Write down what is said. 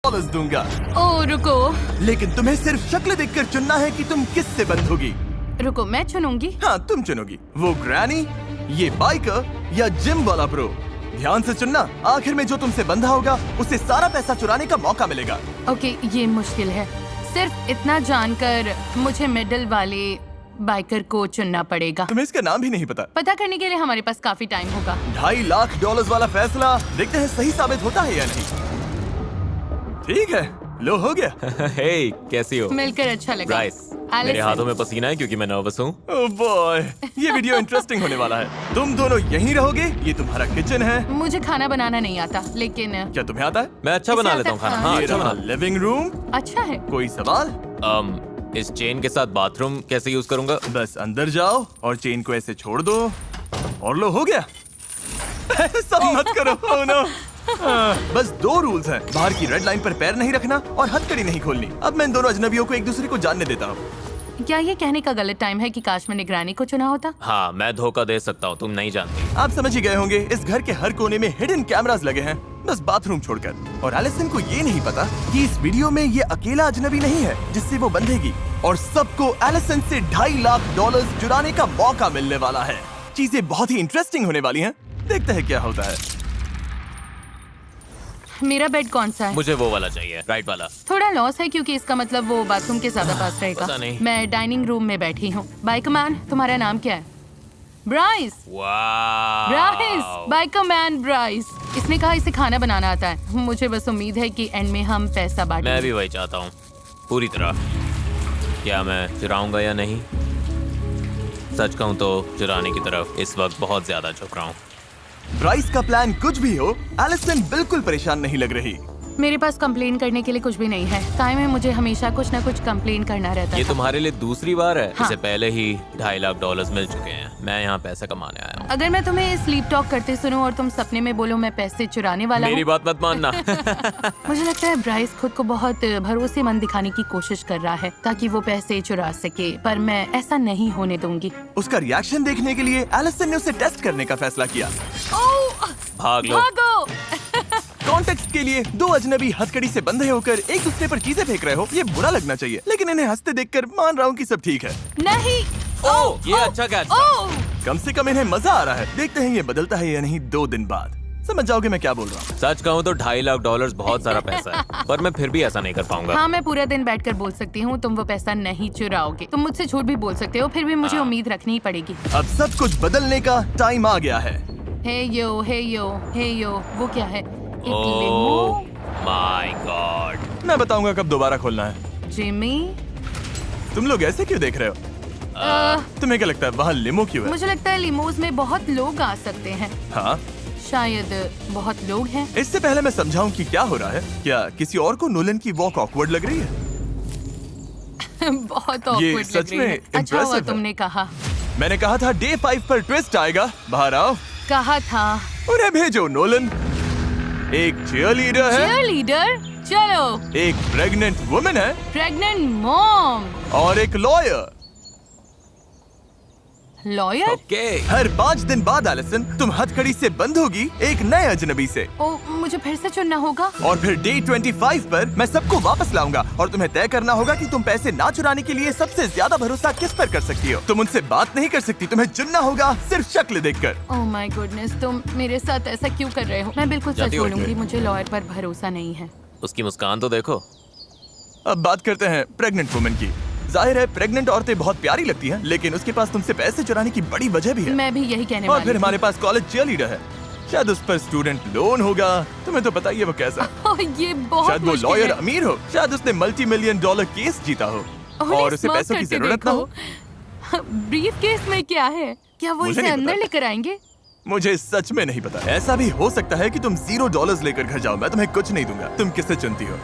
Dollars दूंगा। ओ रुको लेकिन तुम्हें सिर्फ शक्ल देखकर चुनना है कि तुम किससे बंद होगी। रुको, मैं चुनूंगी। हाँ, तुम चुनोगी। वो ग्रैनी, ये बाइकर या जिम वाला ब्रो। ध्यान से चुनना, आखिर में जो तुमसे बंधा होगा उसे सारा पैसा चुराने का मौका मिलेगा। ओके, ये मुश्किल है। सिर्फ इतना जानकर मुझे मिडिल वाले बाइकर को चुनना पड़ेगा। तुम्हें इसका नाम भी नहीं पता करने के लिए हमारे पास काफी टाइम होगा। $2.5 लाख वाला फैसला, देखते हैं सही साबित होता है या नहीं। ठीक है, लो हो गया। हे, कैसी हो? मिलकर अच्छा लगा। ब्राइस, मेरे हाथों में पसीना है क्योंकि मैं नर्वस हूँ। ओह बॉय, ये वीडियो इंटरेस्टिंग होने वाला है। तुम दोनों यहीं रहोगे, ये तुम्हारा किचन है। मुझे खाना बनाना नहीं आता, लेकिन क्या तुम्हें आता है? मैं अच्छा बना लेता हूँ खाना। हाँ, ये अच्छा रहा बना। Living room. अच्छा है। कोई सवाल? इस चेन के साथ बाथरूम कैसे यूज करूंगा? बस अंदर जाओ और चेन को ऐसे छोड़ दो और लो, हो गया। सब मत करो। oh no। बस 2 रूल्स हैं, बाहर की रेड लाइन पर पैर नहीं रखना और हथकड़ी नहीं खोलनी। अब मैं इन दोनों अजनबियों को एक दूसरे को जानने देता हूँ। क्या ये कहने का गलत टाइम है कि काश मैंने ग्रैनी को चुना होता? हाँ, मैं धोखा दे सकता हूँ, तुम नहीं जानती। आप समझ ही गए होंगे, इस घर के हर कोने में हिडन कैमरास लगे हैं, बस बाथरूम छोड़कर। और एलिसन को ये नहीं पता कि इस वीडियो में ये अकेला अजनबी नहीं है जिससे वो बंधेगी, और सबको एलिसन से $2.5 लाख चुराने का मौका मिलने वाला है। चीजें बहुत ही इंटरेस्टिंग होने वाली हैं, देखते हैं क्या होता है। मेरा बेड कौन सा है? मुझे वो वाला चाहिए, राइट वाला। थोड़ा लॉस है क्योंकि इसका मतलब वो बाथरूम के ज्यादा पास रहेगा। पता नहीं। मैं डाइनिंग रूम में बैठी हूँ। बाइकमैन, तुम्हारा नाम क्या है? ब्राइस। Bryce, bikeman Bryce. इसने कहा इसे खाना बनाना आता है। मुझे बस उम्मीद है कि एंड में हम पैसा बांटेंगे। मैं भी वही चाहता हूँ, पूरी तरह। क्या मैं चुराऊंगा या नहीं? सच कहूँ तो चुराने की तरफ इस वक्त बहुत ज्यादा झुक रहा हूँ। ब्राइस का प्लान कुछ भी हो, एलिसन बिल्कुल परेशान नहीं लग रही। मेरे पास कंप्लेन करने के लिए कुछ भी नहीं है। टाइम में मुझे हमेशा कुछ न कुछ कंप्लेन करना रहता ये था। तुम्हारे लिए दूसरी बार है। हाँ। इससे पहले ही $2.5 लाख मिल चुके हैं। मैं यहाँ पैसा कमाने आया हूँ। अगर मैं तुम्हें स्लीप टॉक करते सुनूं और तुम सपने में बोलो मैं पैसे चुराने वाला मेरी हूँ। बात मत मानना। मुझे लगता है ब्राइस खुद को बहुत भरोसेमंद दिखाने की कोशिश कर रहा है ताकि वो पैसे चुरा सके, पर मैं ऐसा नहीं होने दूंगी। उसका रिएक्शन देखने के लिए एलिसन ने उसे टेस्ट करने का फैसला किया। भाग लो। भागो! कॉन्टेक्स्ट के लिए 2 अजनबी हथकड़ी से बंधे होकर एक दूसरे पर चीजें फेंक रहे हो, ये बुरा लगना चाहिए, लेकिन इन्हें हंसते देखकर मान रहा हूँ कि सब ठीक है। नहीं। ओह, ये अच्छा कैच था। कम से कम इन्हें मजा आ रहा है। देखते हैं ये बदलता है या नहीं 2 दिन बाद। समझ जाओगे मैं क्या बोल रहा हूँ। सच कहूँ तो $2.5 लाख बहुत सारा पैसा है, पर मैं फिर भी ऐसा नहीं कर पाऊंगा। हाँ, मैं पूरा दिन बैठकर बोल सकती हूँ तुम वो पैसा नहीं चुराओगे। तुम मुझसे झूठ भी बोल सकते हो, फिर भी मुझे उम्मीद रखनी ही पड़ेगी। अब सब कुछ बदलने का टाइम आ गया है। हे यो, हे यो, हे यो, वो क्या है? एक ओह लिमो? My God. मैं बताऊंगा कब दोबारा खोलना है। जिमी? तुम लोग ऐसे क्यों देख रहे हो? तुम्हें क्या लगता है वहाँ लिमो क्यों है? मुझे लगता है लिमोज में बहुत लोग आ सकते हैं। हाँ, शायद बहुत लोग हैं। इससे पहले मैं समझाऊं कि क्या हो रहा है, क्या किसी और को नोलन की वॉक ऑकवर्ड लग रही है? बहुत ये awkward सच लग रही में है। अच्छा हुआ impressive है। तुमने कहा। मैंने कहा था डे 5 पर ट्विस्ट आएगा। बाहर आओ। कहा था। उन्हें भेजो नोलन। एक चीयरलीडर है, चीयरलीडर? चलो। एक प्रेग्नेंट वुमन है प्रेग्नेंट मॉम। और एक लॉयर। लॉयर? ओके। हर 5 दिन बाद एलिसन तुम हथकड़ी से बंद होगी एक नए अजनबी से, ओ, मुझे फिर से चुनना होगा। और फिर डे 25 पर मैं सबको वापस लाऊंगा और तुम्हें तय करना होगा कि तुम पैसे ना चुराने के लिए सबसे ज्यादा भरोसा किस पर कर सकती हो। तुम उनसे बात नहीं कर सकती, तुम्हें चुनना होगा सिर्फ शक्ल देखकर। ओह माय गुडनेस, तुम मेरे साथ ऐसा क्यों कर रहे हो? मैं बिल्कुल सच जाती हो बोलूंगी, इसमें? मुझे लॉयर पर भरोसा नहीं है। उसकी मुस्कान तो देखो। अब बात करते हैं प्रेग्नेंट वुमन की। जाहिर है प्रेग्नेंट औरतें बहुत प्यारी लगती हैं, लेकिन उसके पास तुमसे पैसे चुराने की बड़ी वजह भी है। मैं भी यही कहने और वाली फिर थी। हमारे पास कॉलेज चीयरलीडर है, शायद उस पर स्टूडेंट लोन होगा। तुम्हें तो पता ही है वो कैसा। ओह, ये बहुत शायद वो मुश्किल लॉयर है। अमीर हो, शायद उसने $multi-million केस जीता हो उन्हें और उसे स्मार्ट पैसों की करते जरूरत ना हो। देखो। ब्रीफ केस में क्या है? क्या वो मुझे इसे नहीं अंदर पता। लेकर आएंगे? मुझे सच में नहीं पता। ऐसा भी हो सकता है कि तुम $0 लेकर घर जाओ, मैं तुम्हें कुछ नहीं दूंगा। तुम किससे चुनती हो?